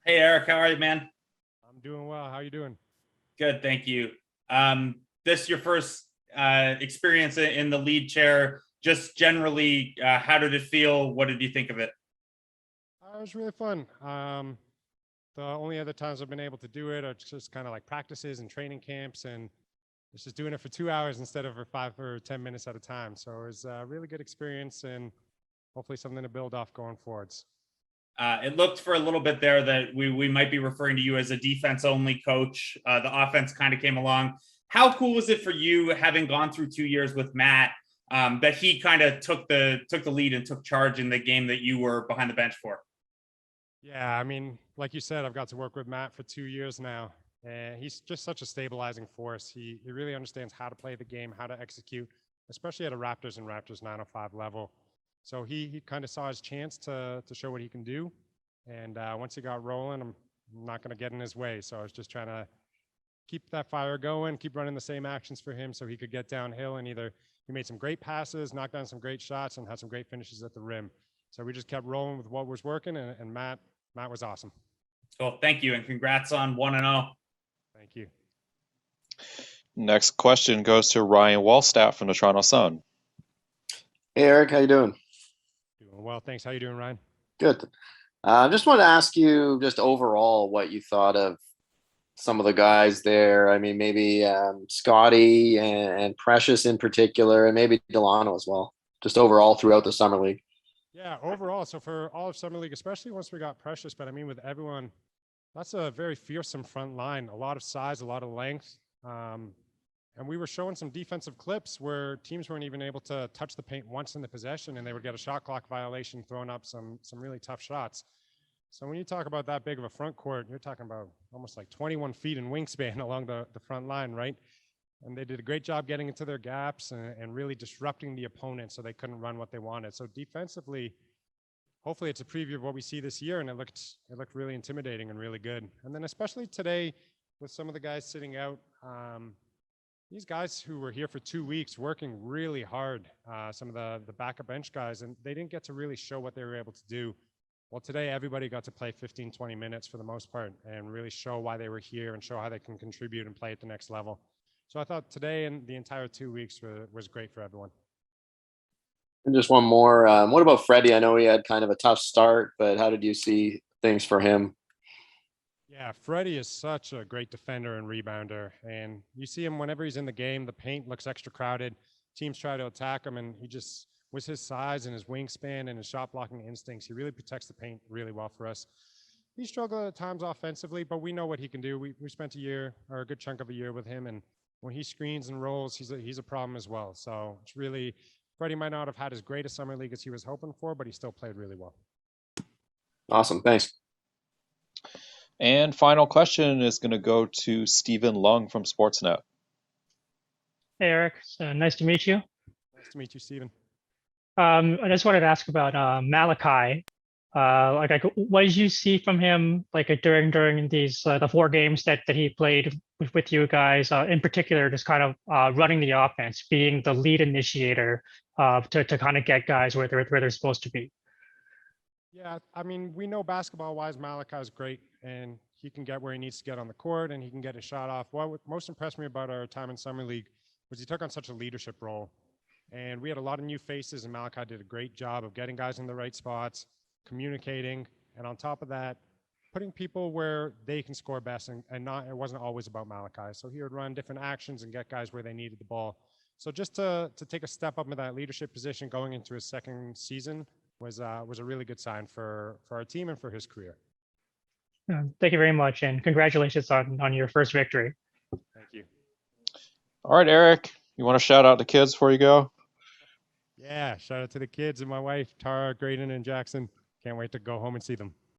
Hey Eric, how are you, man? I'm doing well. How you doing? Good, thank you. This your first experience in the lead chair. Just generally, how did it feel? What did you think of it? It was really fun. The only other times I've been able to do it are just kind of like practices and training camps, and it's just doing it for 2 hours instead of for 5 or 10 minutes at a time. So it was a really good experience, and hopefully something to build off going forwards. It looked for a little bit there that we might be referring to you as a defense only coach. The offense kind of came along. How cool was it for you, having gone through 2 years with Matt, that he kind of took the lead and took charge in the game that you were behind the bench for? Yeah, I mean, like you said, I've got to work with Matt for 2 years now, and he's just such a stabilizing force. He really understands how to play the game, how to execute, especially at a Raptors 905 level. So he kind of saw his chance to show what he can do, and once he got rolling, I'm not going to get in his way. So I was just trying to keep that fire going, keep running the same actions for him, so he could get downhill and either he made some great passes, knocked down some great shots, and had some great finishes at the rim. So we just kept rolling with what was working, and Matt was awesome. Cool, thank you, and congrats on 1-0. Thank you. Next question goes to Ryan Wallstat from the Toronto Sun. Hey Eric, how you doing? Doing well, thanks. How you doing, Ryan? Good. Just wanted to ask you just overall what you thought of some of the guys there. I mean, maybe Scotty and Precious in particular, and maybe Delano as well. Just overall throughout the summer league. Yeah, overall. So for all of summer league, especially once we got Precious, but I mean with everyone, that's a very fearsome front line. A lot of size, a lot of length. And we were showing some defensive clips where teams weren't even able to touch the paint once in the possession, and they would get a shot clock violation, throwing up some really tough shots. So when you talk about that big of a front court, you're talking about almost like 21 feet in wingspan along the front line, right? And they did a great job getting into their gaps and really disrupting the opponent so they couldn't run what they wanted. So defensively, hopefully it's a preview of what we see this year, and it looked really intimidating and really good. And then especially today with some of the guys sitting out, these guys who were here for 2 weeks working really hard, some of the backup bench guys, and they didn't get to really show what they were able to do. Well, today everybody got to play 15, 20 minutes for the most part and really show why they were here and show how they can contribute and play at the next level. So I thought today and the entire 2 weeks was great for everyone. And just one more. What about Freddie? I know he had kind of a tough start, but how did you see things for him? Yeah, Freddie is such a great defender and rebounder. And you see him whenever he's in the game, the paint looks extra crowded. Teams try to attack him, and he just, with his size and his wingspan and his shot blocking instincts, he really protects the paint really well for us. He struggled at times offensively, but we know what he can do. We spent a year or a good chunk of a year with him, and when he screens and rolls, he's a problem as well. So it's really, Freddie might not have had as great a summer league as he was hoping for, but he still played really well. Awesome. Thanks. And final question is going to go to Stephen Lung from Sportsnet. Hey, Eric. Nice to meet you. Nice to meet you, Stephen. I just wanted to ask about Malachi. What did you see from him during these the 4 games that he played with you guys? In particular, just kind of running the offense, being the lead initiator to kind of get guys where they're supposed to be. Yeah, I mean, we know basketball-wise, Malachi is great, and he can get where he needs to get on the court, and he can get a shot off. What most impressed me about our time in Summer League was he took on such a leadership role. And we had a lot of new faces, and Malachi did a great job of getting guys in the right spots, communicating, and on top of that, putting people where they can score best, and not, it wasn't always about Malachi. So he would run different actions and get guys where they needed the ball. So just to take a step up in that leadership position going into his second season was a really good sign for our team and for his career. Thank you very much, and congratulations on your first victory. Thank you. All right, Eric, you want to shout out the kids before you go? Yeah, shout out to the kids and my wife, Tara, Graydon, and Jackson. Can't wait to go home and see them.